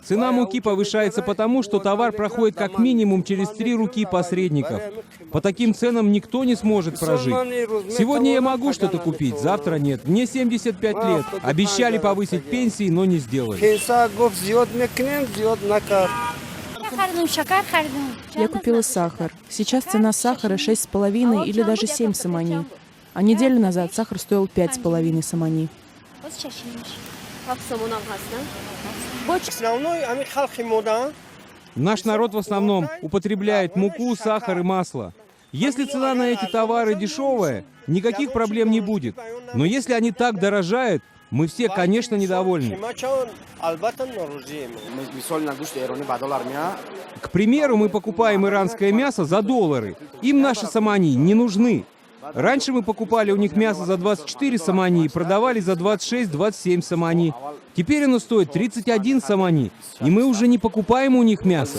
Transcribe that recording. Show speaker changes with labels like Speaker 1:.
Speaker 1: Цена муки повышается потому, что товар проходит как минимум через 3 руки посредников. По таким ценам никто не сможет прожить. Сегодня я могу что-то купить, завтра нет. Мне 75 лет. Обещали повысить пенсии, но не сделали.
Speaker 2: Я купила сахар. Сейчас цена сахара 6,5 или даже 7 самани. А неделю назад сахар стоил 5,5 самани.
Speaker 1: Наш народ в основном употребляет муку, сахар и масло. Если цена на эти товары дешевая, никаких проблем не будет. Но если они так дорожают, мы все, конечно, недовольны. К примеру, мы покупаем иранское мясо за доллары. Им наши самани не нужны. Раньше мы покупали у них мясо за 24 самани и продавали за 26-27 самани. Теперь оно стоит 31 самани, и мы уже не покупаем у них мясо.